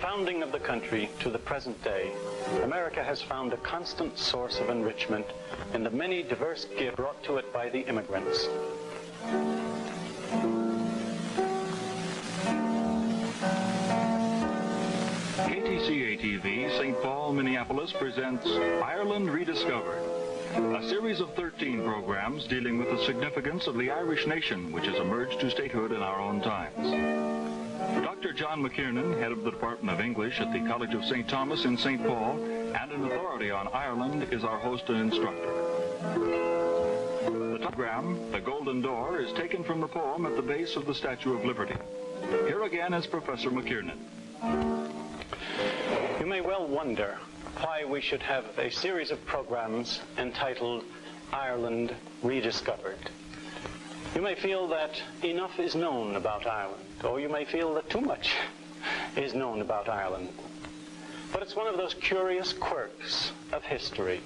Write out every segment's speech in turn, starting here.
founding of the country to the present day, America has found a constant source of enrichment in the many diverse gifts brought to it by the immigrants. KTCA-TV, St. Paul, Minneapolis presents Ireland Rediscovered, a series of 13 programs dealing with the significance of the Irish nation, which has emerged to statehood in our own times. Dr. John McKiernan, head of the Department of English at the College of St. Thomas in St. Paul, and an authority on Ireland, is our host and instructor. The program, The Golden Door, is taken from the poem at the base of the Statue of Liberty. Here again is Professor McKiernan. You may well wonder why we should have a series of programs entitled Ireland Rediscovered. You may feel that enough is known about Ireland, or you may feel that too much is known about Ireland. But it's one of those curious quirks of history,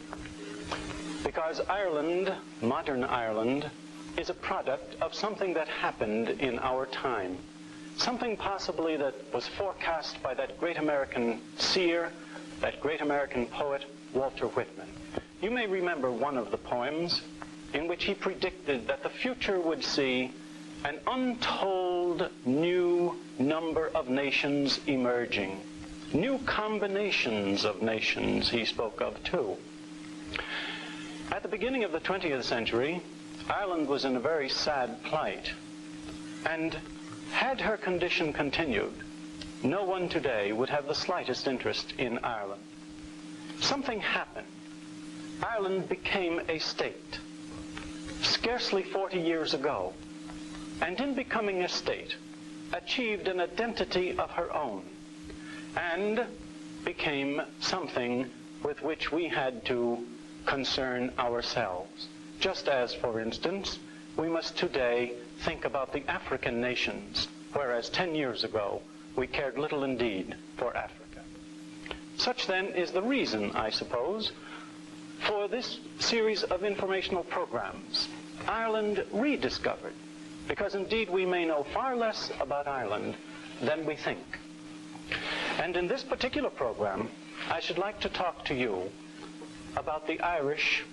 because Ireland, modern Ireland, is a product of something that happened in our time, something possibly that was forecast by that great American seer, that great American poet, Walter Whitman. You may remember one of the poems in which he predicted that the future would see an untold new number of nations emerging. New combinations of nations he spoke of too. At the beginning of the 20th century, Ireland was in a very sad plight. And had her condition continued, no one today would have the slightest interest in Ireland. Something happened. Ireland became a state scarcely 40 years ago, and in becoming a state, achieved an identity of her own, and became something with which we had to concern ourselves. Just as, for instance, we must today think about the African nations, whereas 10 years ago we cared little indeed for Africa. Such then is the reason, I suppose, for this series of informational programs, Ireland Rediscovered, because indeed we may know far less about Ireland than we think. And in this particular program, I should like to talk to you about the Irish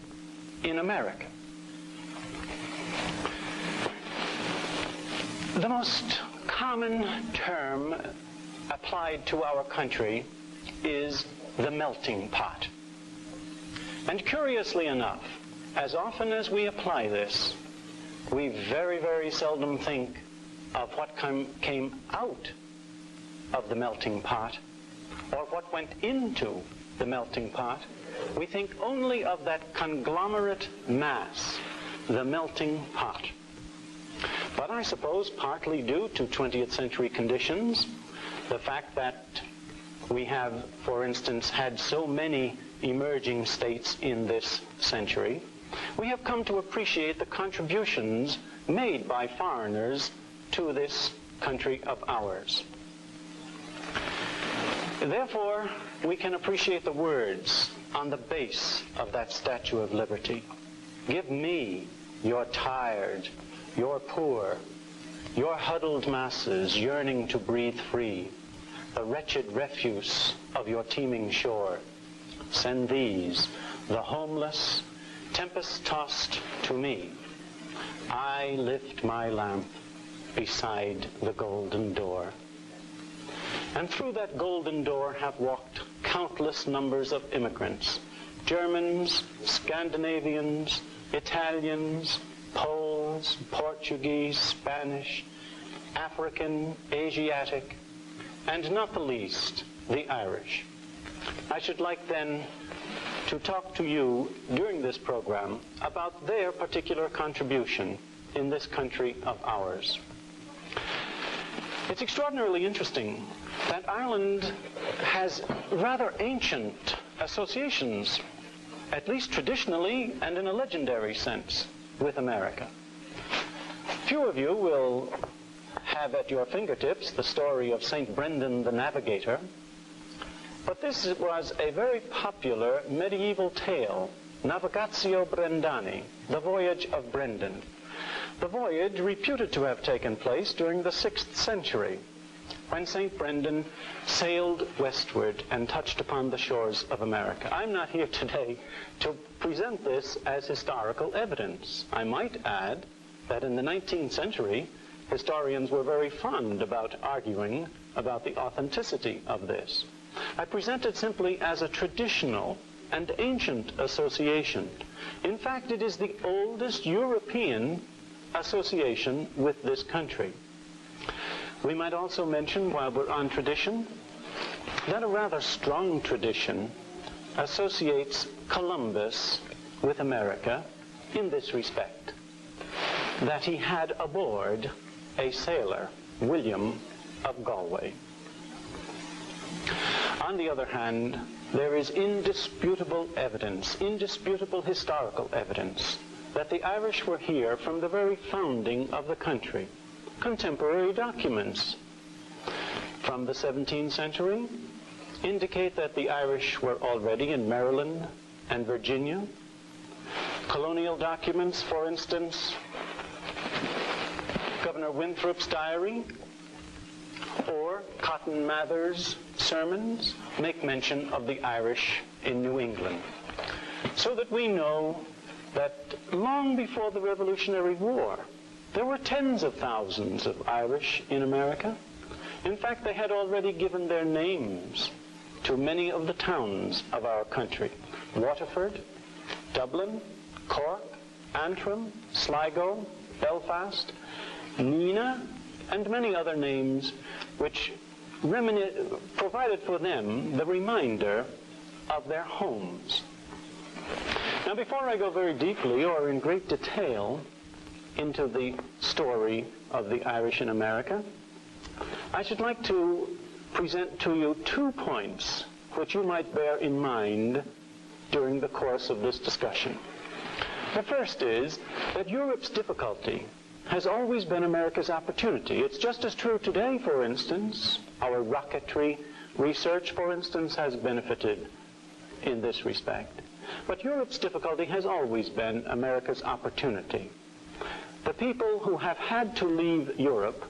in America. The most common term applied to our country is the melting pot. And curiously enough, as often as we apply this, we very, very seldom think of what came out of the melting pot or what went into the melting pot. We think only of that conglomerate mass, the melting pot. But I suppose partly due to 20th century conditions, the fact that we have, for instance, had so many emerging states in this century, we have come to appreciate the contributions made by foreigners to this country of ours. Therefore, we can appreciate the words on the base of that Statue of Liberty. Give me your tired, your poor, your huddled masses yearning to breathe free, the wretched refuse of your teeming shore. Send these, the homeless, tempest-tossed, to me. I lift my lamp beside the golden door. And through that golden door have walked countless numbers of immigrants, Germans, Scandinavians, Italians, Poles, Portuguese, Spanish, African, Asiatic, and not the least, the Irish. I should like then to talk to you during this program about their particular contribution in this country of ours. It's extraordinarily interesting that Ireland has rather ancient associations, at least traditionally and in a legendary sense, with America. Few of you will have at your fingertips the story of St. Brendan the Navigator, but this was a very popular medieval tale, Navigatio Brendani, the Voyage of Brendan. The voyage reputed to have taken place during the 6th century. when St. Brendan sailed westward and touched upon the shores of America. I'm not here today to present this as historical evidence. I might add that in the 19th century, historians were very fond about arguing about the authenticity of this. I present it simply as a traditional and ancient association. In fact, it is the oldest European association with this country. We might also mention, while we're on tradition, that a rather strong tradition associates Columbus with America in this respect, that he had aboard a sailor, William of Galway. On the other hand, there is indisputable evidence, indisputable historical evidence, that the Irish were here from the very founding of the country. Contemporary documents from the 17th century indicate that the Irish were already in Maryland and Virginia. Colonial documents, for instance, Governor Winthrop's diary or Cotton Mather's sermons make mention of the Irish in New England. So that we know that long before the Revolutionary War, there were tens of thousands of Irish in America. In fact, they had already given their names to many of the towns of our country. Waterford, Dublin, Cork, Antrim, Sligo, Belfast, Neenah, and many other names which provided for them the reminder of their homes. Now, before I go very deeply or in great detail into the story of the Irish in America, I should like to present to you 2 points which you might bear in mind during the course of this discussion. The first is that Europe's difficulty has always been America's opportunity. It's just as true today, for instance. Our rocketry research, for instance, has benefited in this respect. But Europe's difficulty has always been America's opportunity. The people who have had to leave Europe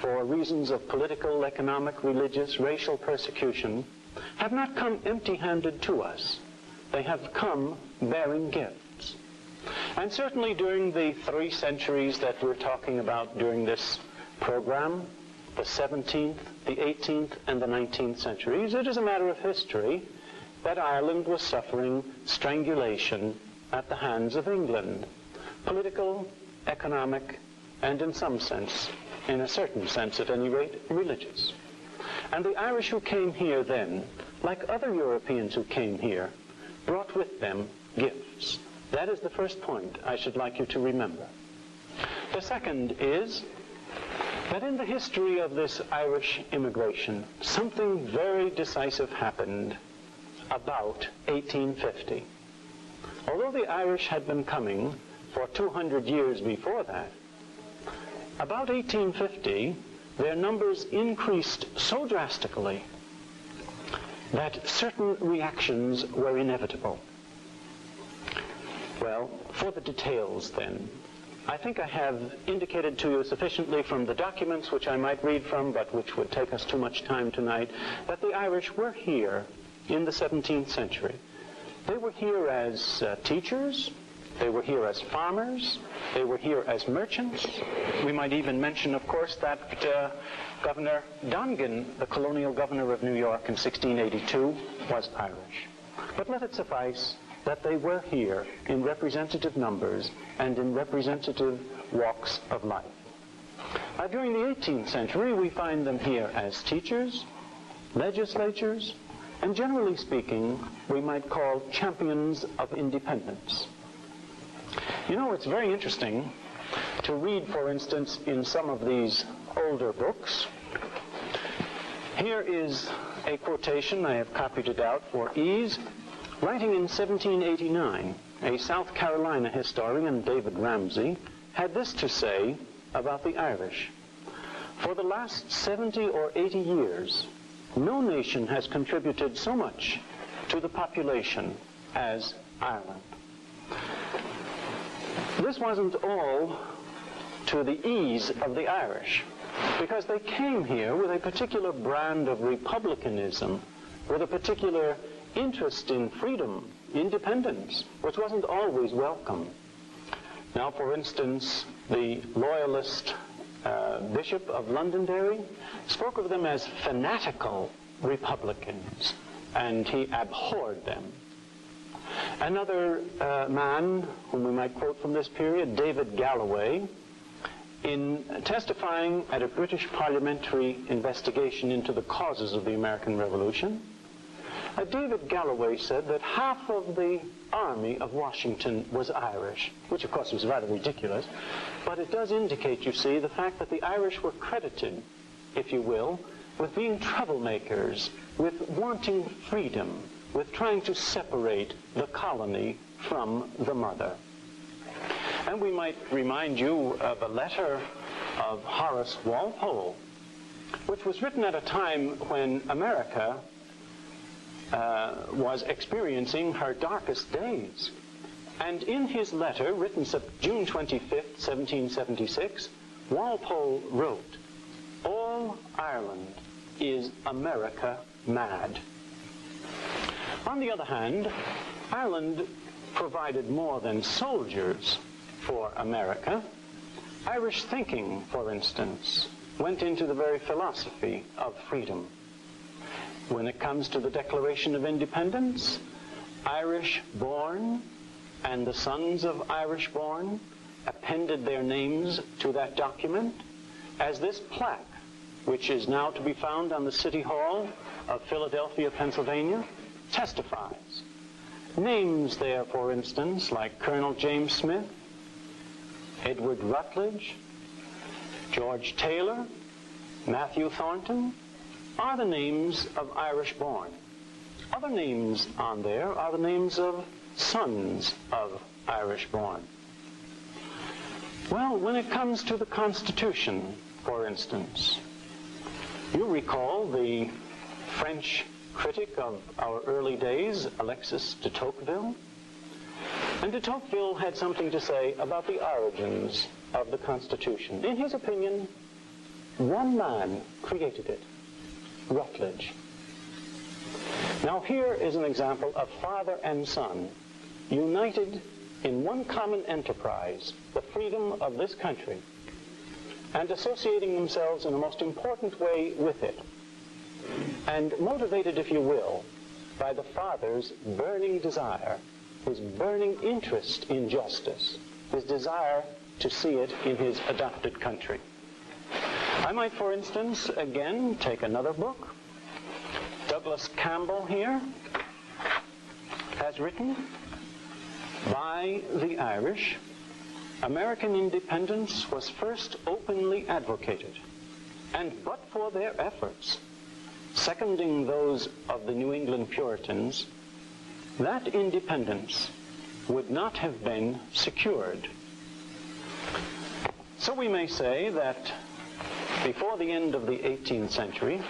for reasons of political, economic, religious, racial persecution have not come empty-handed to us. They have come bearing gifts. And certainly during the 3 centuries that we're talking about during this program, the 17th, the 18th, and the 19th centuries, it is a matter of history that Ireland was suffering strangulation at the hands of England. Political, economic, and in some sense, in a certain sense at any rate, religious. And the Irish who came here then, like other Europeans who came here, brought with them gifts. That is the first point I should like you to remember. The second is that in the history of this Irish immigration, something very decisive happened about 1850. Although the Irish had been coming for 200 years before that, about 1850, their numbers increased so drastically that certain reactions were inevitable. Well, for the details then, I think I have indicated to you sufficiently from the documents which I might read from, but which would take us too much time tonight, that the Irish were here in the 17th century. They were here as teachers, they were here as farmers, they were here as merchants. We might even mention, of course, that Governor Dongan, the colonial governor of New York in 1682, was Irish. But let it suffice that they were here in representative numbers and in representative walks of life. During the 18th century, we find them here as teachers, legislators, and generally speaking, we might call champions of independence. You know, it's very interesting to read, for instance, in some of these older books. Here is a quotation, I have copied it out for ease. Writing in 1789, a South Carolina historian, David Ramsey, had this to say about the Irish. For the last 70 or 80 years, no nation has contributed so much to the population as Ireland. This wasn't all to the ease of the Irish. because they came here with a particular brand of republicanism, with a particular interest in freedom, independence, which wasn't always welcome. Now, for instance, the loyalist Bishop of Londonderry spoke of them as fanatical Republicans, and he abhorred them. Another man whom we might quote from this period, David Galloway, in testifying at a British parliamentary investigation into the causes of the American Revolution, David Galloway said that half of the army of Washington was Irish, which of course was rather ridiculous, but it does indicate, you see, the fact that the Irish were credited, if you will, with being troublemakers, with wanting freedom, with trying to separate the colony from the mother. And we might remind you of a letter of Horace Walpole, which was written at a time when America was experiencing her darkest days. And in his letter, written June 25th, 1776, Walpole wrote, "All Ireland is America mad." On the other hand, Ireland provided more than soldiers for America. Irish thinking, for instance, went into the very philosophy of freedom. When it comes to the Declaration of Independence, Irish-born and the sons of Irish-born appended their names to that document, as this plaque, which is now to be found on the City Hall of Philadelphia, Pennsylvania, testifies. Names there, for instance, like Colonel James Smith, Edward Rutledge, George Taylor, Matthew Thornton, are the names of Irish-born. Other names on there are the names of sons of Irish-born. Well, when it comes to the Constitution, for instance, you recall the French critic of our early days, Alexis de Tocqueville. And de Tocqueville had something to say about the origins of the Constitution. In his opinion, one man created it, Rutledge. Now here is an example of father and son united in one common enterprise, the freedom of this country, and associating themselves in the most important way with it, and motivated, if you will, by the father's burning desire, his burning interest in justice, his desire to see it in his adopted country. I might, for instance, again take another book. Douglas Campbell here has written, "By the Irish, American independence was first openly advocated, and but for their efforts, seconding those of the New England Puritans, that independence would not have been secured." So we may say that before the end of the 18th century,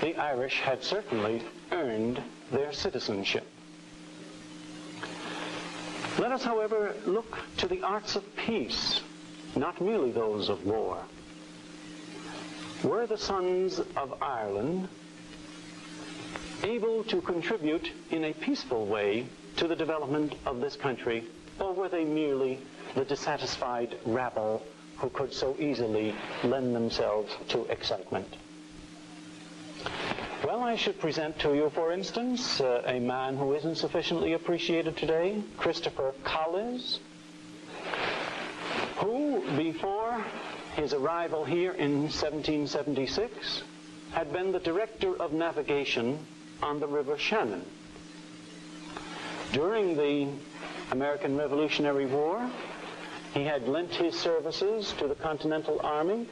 the Irish had certainly earned their citizenship. Let us, however, look to the arts of peace, not merely those of war. Were the sons of Ireland able to contribute in a peaceful way to the development of this country, or were they merely the dissatisfied rabble who could so easily lend themselves to excitement? Well, I should present to you, for instance, a man who isn't sufficiently appreciated today, Christopher Collis, who, before his arrival here in 1776, had been the director of navigation on the River Shannon. During the American Revolutionary War, he had lent his services to the Continental Army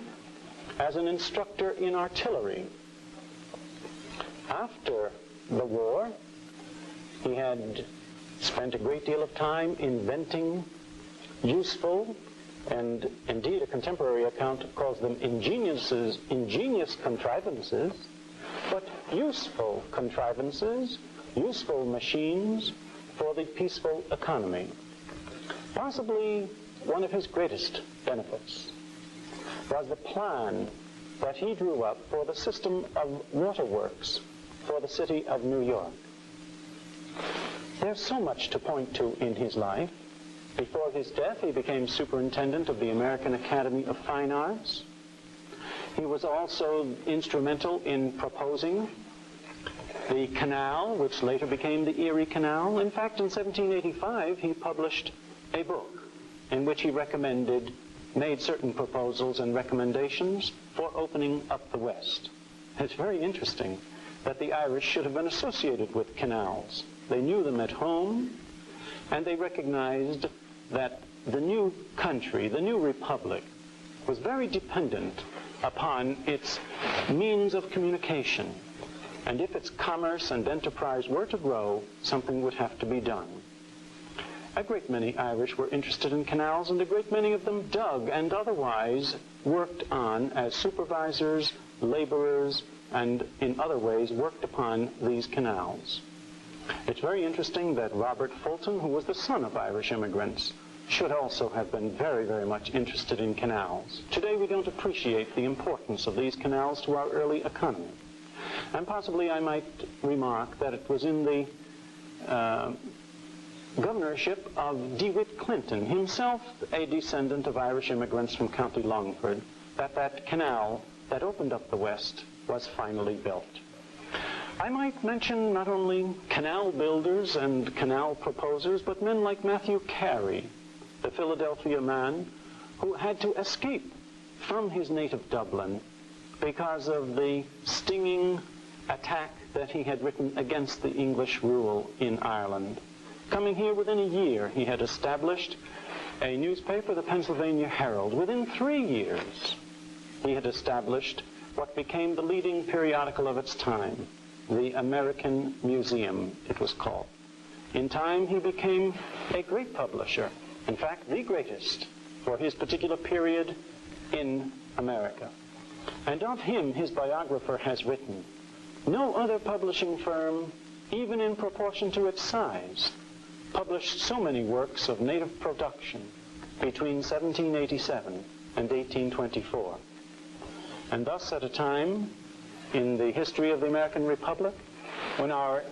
as an instructor in artillery. After the war, he had spent a great deal of time inventing useful, and indeed a contemporary account calls them ingenious contrivances, but useful contrivances, useful machines for the peaceful economy. Possibly one of his greatest benefits was the plan that he drew up for the system of waterworks for the city of New York. There's so much to point to in his life. Before his death, he became superintendent of the American Academy of Fine Arts. He was also instrumental in proposing the canal, which later became the Erie Canal. In fact, in 1785, he published a book in which he made certain proposals and recommendations for opening up the West. It's very interesting that the Irish should have been associated with canals. They knew them at home, and they recognized that the new country, the new republic, was very dependent upon its means of communication. And if its commerce and enterprise were to grow, something would have to be done. A great many Irish were interested in canals, and a great many of them dug and otherwise worked on as supervisors, laborers, and in other ways worked upon these canals. It's very interesting that Robert Fulton, who was the son of Irish immigrants, should also have been very, very much interested in canals. Today we don't appreciate the importance of these canals to our early economy. And possibly I might remark that it was in the governorship of DeWitt Clinton, himself a descendant of Irish immigrants from County Longford, that canal that opened up the West was finally built. I might mention not only canal builders and canal proposers, but men like Matthew Carey, the Philadelphia man who had to escape from his native Dublin because of the stinging attack that he had written against the English rule in Ireland. Coming here within a year, he had established a newspaper, the Pennsylvania Herald. Within 3 years, he had established what became the leading periodical of its time, the American Museum, it was called. In time, he became a great publisher, in fact, the greatest for his particular period in America. And of him, his biographer has written, "No other publishing firm, even in proportion to its size, published so many works of native production between 1787 and 1824. And thus, at a time in the history of the American Republic when our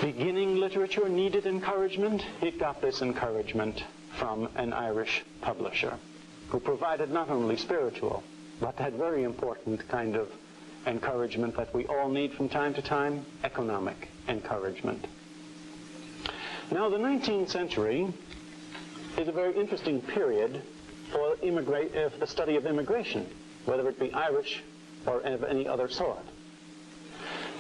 beginning literature needed encouragement, it got this encouragement from an Irish publisher who provided not only spiritual, but that very important kind of encouragement that we all need from time to time, economic encouragement. Now, the 19th century is a very interesting period for the study of immigration, whether it be Irish or of any other sort.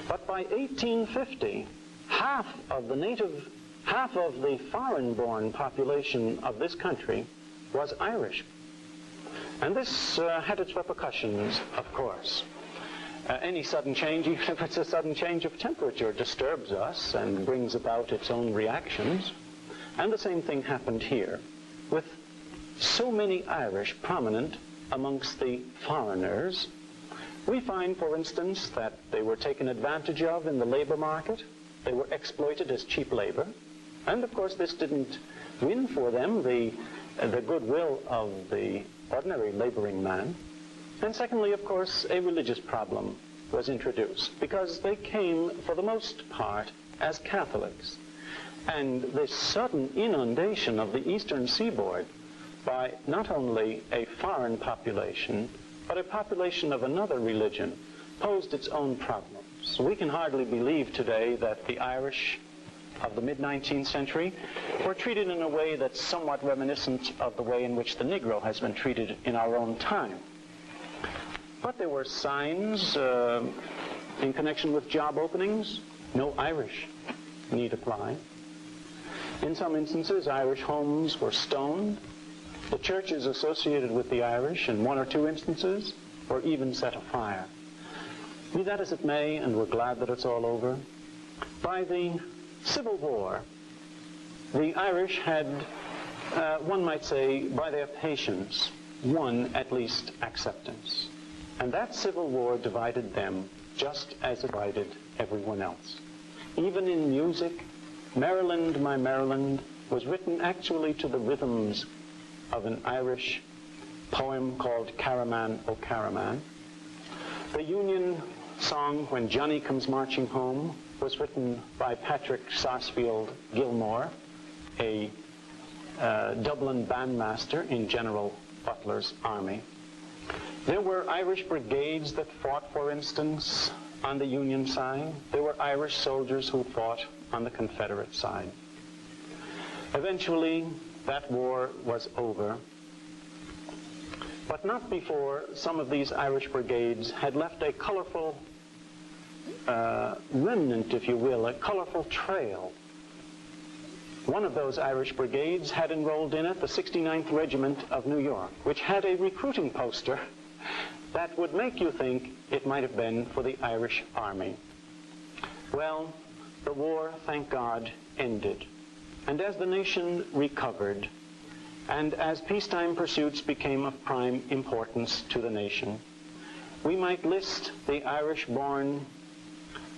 But by 1850, half of the foreign-born population of this country was Irish. And this had its repercussions, of course. Any sudden change, even if it's a sudden change of temperature, disturbs us and brings about its own reactions. And the same thing happened here, with so many Irish prominent amongst the foreigners. We find, for instance, that they were taken advantage of in the labor market. They were exploited as cheap labor. And, of course, this didn't win for them the goodwill of the ordinary laboring man. And secondly, of course, a religious problem was introduced because they came, for the most part, as Catholics. And this sudden inundation of the eastern seaboard by not only a foreign population, but a population of another religion posed its own problems. We can hardly believe today that the Irish of the mid-19th century were treated in a way that's somewhat reminiscent of the way in which the Negro has been treated in our own time. But there were signs in connection with job openings. No Irish need apply. In some instances, Irish homes were stoned. The churches associated with the Irish, in 1 or 2 instances, were even set afire. Be that as it may, and we're glad that it's all over, by the Civil War, the Irish had, one might say, by their patience, won at least acceptance. And that Civil War divided them just as it divided everyone else. Even in music, Maryland, My Maryland was written actually to the rhythms of an Irish poem called Caraman, O Caraman. The Union song, When Johnny Comes Marching Home, was written by Patrick Sarsfield Gilmore, a Dublin bandmaster in General Butler's army. There were Irish brigades that fought, for instance, on the Union side. There were Irish soldiers who fought on the Confederate side. Eventually, that war was over, but not before some of these Irish brigades had left a colorful remnant, if you will, a colorful trail. One of those Irish brigades had enrolled in it the 69th Regiment of New York, which had a recruiting poster that would make you think it might have been for the Irish Army. Well, the war, thank God, ended. And as the nation recovered, and as peacetime pursuits became of prime importance to the nation, we might list the Irish-born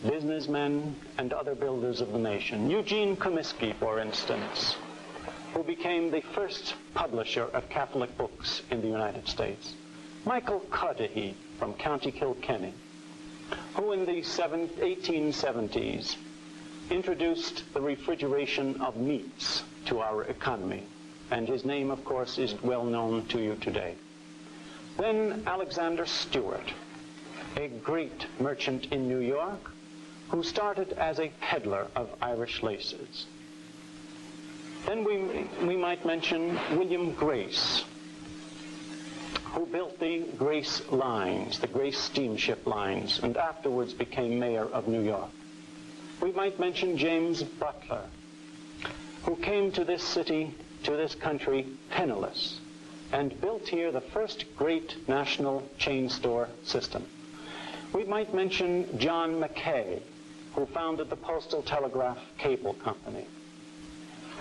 businessmen and other builders of the nation. Eugene Comiskey, for instance, who became the first publisher of Catholic books in the United States. Michael Cudahy from County Kilkenny, who in the 1870s introduced the refrigeration of meats to our economy. And his name, of course, is well known to you today. Then Alexander Stewart, a great merchant in New York, who started as a peddler of Irish laces. Then we might mention William Grace, who built the Grace lines, the Grace steamship lines, and afterwards became mayor of New York. We might mention James Butler, who came to this city, to this country, penniless, and built here the first great national chain store system. We might mention John Mackay, who founded the Postal Telegraph Cable Company.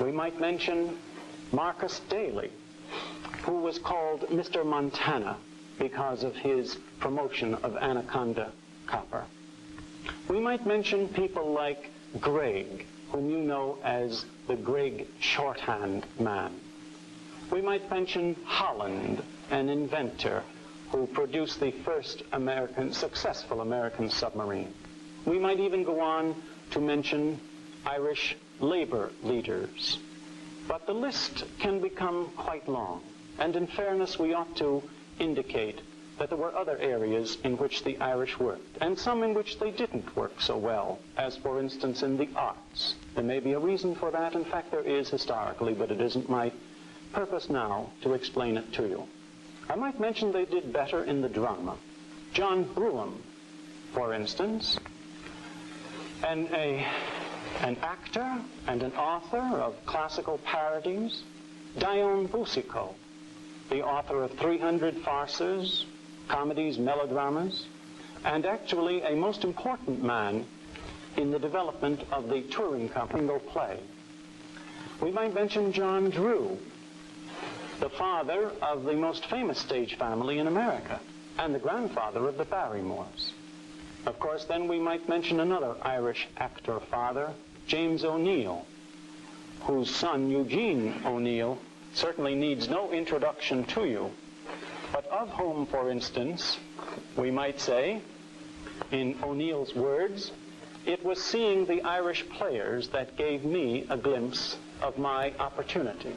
We might mention Marcus Daly, who was called Mr. Montana because of his promotion of Anaconda copper. We might mention people like Gregg, whom you know as the Gregg shorthand man. We might mention Holland, an inventor who produced the first successful American submarine. We might even go on to mention Irish labor leaders. But the list can become quite long. And in fairness, we ought to indicate that there were other areas in which the Irish worked, and some in which they didn't work so well, as for instance in the arts. There may be a reason for that. In fact, there is historically, but it isn't my purpose now to explain it to you. I might mention they did better in the drama. John Brewham, for instance, and an actor and an author of classical parodies. Dion Boucicault, the author of 300 farces, comedies, melodramas, and actually a most important man in the development of the touring company play. We might mention John Drew, the father of the most famous stage family in America, and the grandfather of the Barrymores. Of course, then we might mention another Irish actor father, James O'Neill, whose son, Eugene O'Neill, certainly needs no introduction to you, but of whom, for instance, we might say, in O'Neill's words, it was seeing the Irish players that gave me a glimpse of my opportunity.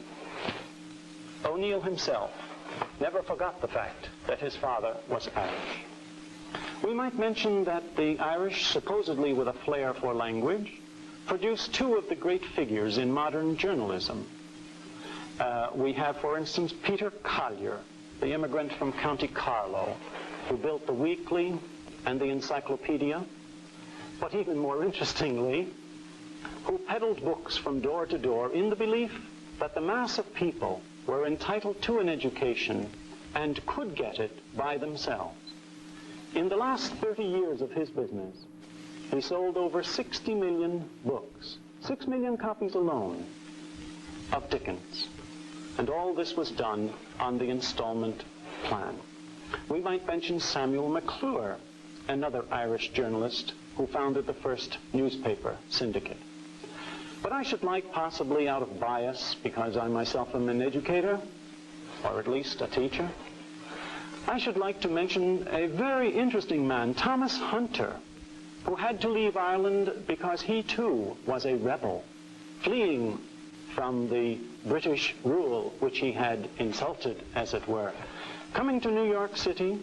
O'Neill himself never forgot the fact that his father was Irish. We might mention that the Irish, supposedly with a flair for language, produced two of the great figures in modern journalism. We have, for instance, Peter Collier, the immigrant from County Carlow, who built the Weekly and the Encyclopedia, but even more interestingly, who peddled books from door to door in the belief that the mass of people were entitled to an education and could get it by themselves. In the last 30 years of his business, he sold over 60 million books, 6 million copies alone of Dickens. And all this was done on the installment plan. We might mention Samuel McClure, another Irish journalist who founded the first newspaper syndicate. But I should like, possibly out of bias, because I myself am an educator, or at least a teacher, I should like to mention a very interesting man, Thomas Hunter, who had to leave Ireland because he too was a rebel, fleeing from the British rule which he had insulted, as it were. Coming to New York City,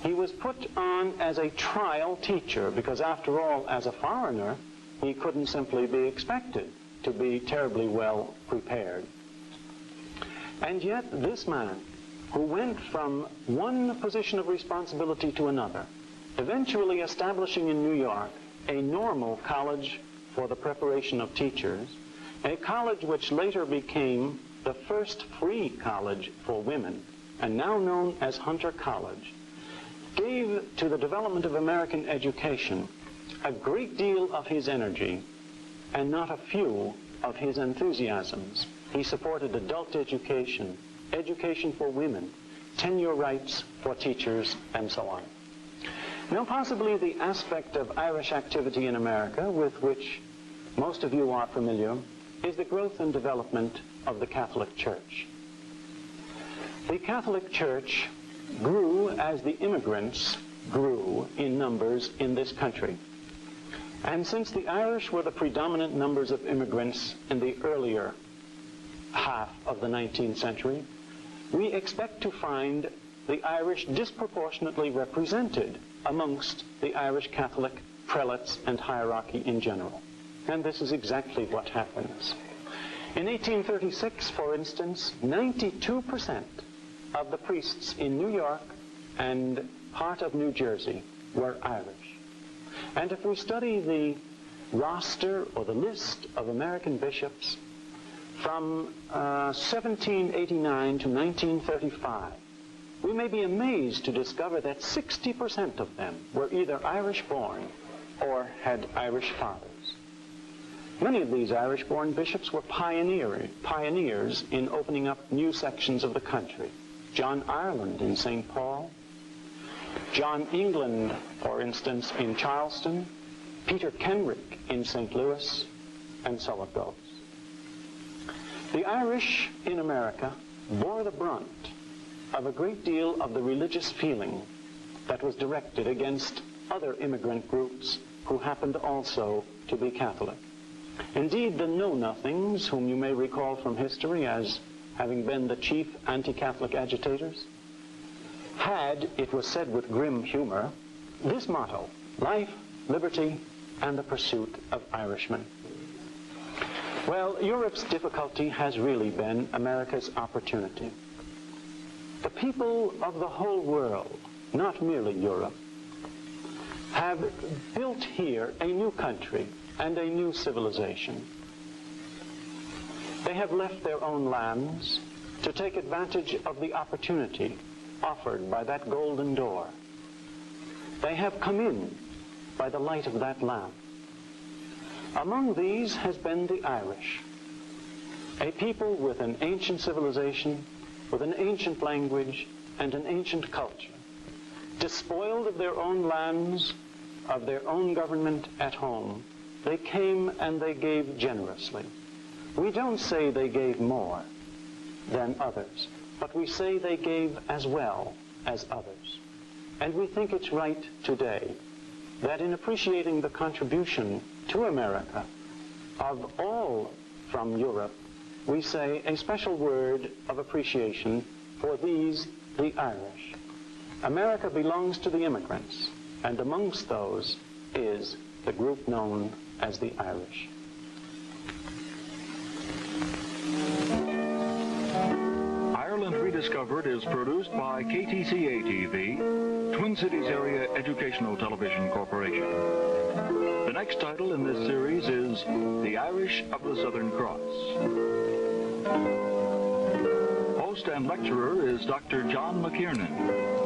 he was put on as a trial teacher because, after all, as a foreigner, he couldn't simply be expected to be terribly well prepared. And yet this man, who went from one position of responsibility to another, eventually establishing in New York a normal college for the preparation of teachers, a college which later became the first free college for women, and now known as Hunter College, gave to the development of American education a great deal of his energy and not a few of his enthusiasms. He supported adult education, education for women, tenure rights for teachers, and so on. Now, possibly the aspect of Irish activity in America with which most of you are familiar is the growth and development of the Catholic Church. The Catholic Church grew as the immigrants grew in numbers in this country. And since the Irish were the predominant numbers of immigrants in the earlier half of the 19th century, we expect to find the Irish disproportionately represented amongst the Irish Catholic prelates and hierarchy in general. And this is exactly what happens. In 1836, for instance, 92% of the priests in New York and part of New Jersey were Irish. And if we study the roster or the list of American bishops from 1789 to 1935, we may be amazed to discover that 60% of them were either Irish-born or had Irish fathers. Many of these Irish-born bishops were pioneers in opening up new sections of the country. John Ireland in St. Paul, John England, for instance, in Charleston, Peter Kenrick in St. Louis, and so it goes. The Irish in America bore the brunt of a great deal of the religious feeling that was directed against other immigrant groups who happened also to be Catholic. Indeed, the Know-Nothings, whom you may recall from history as having been the chief anti-Catholic agitators, had, it was said with grim humor, this motto: life, liberty, and the pursuit of Irishmen. Well, Europe's difficulty has really been America's opportunity. The people of the whole world, not merely Europe, have built here a new country and a new civilization. They have left their own lands to take advantage of the opportunity offered by that golden door. They have come in by the light of that lamp. Among these has been the Irish, a people with an ancient civilization, with an ancient language, and an ancient culture, despoiled of their own lands, of their own government at home. They came and they gave generously. We don't say they gave more than others, but we say they gave as well as others. And we think it's right today that in appreciating the contribution to America of all from Europe, we say a special word of appreciation for these, the Irish. America belongs to the immigrants, and amongst those is the group known as the Irish. Ireland Rediscovered is produced by KTCA-TV, Twin Cities Area Educational Television Corporation. The next title in this series is The Irish of the Southern Cross. Host and lecturer is Dr. John McKiernan.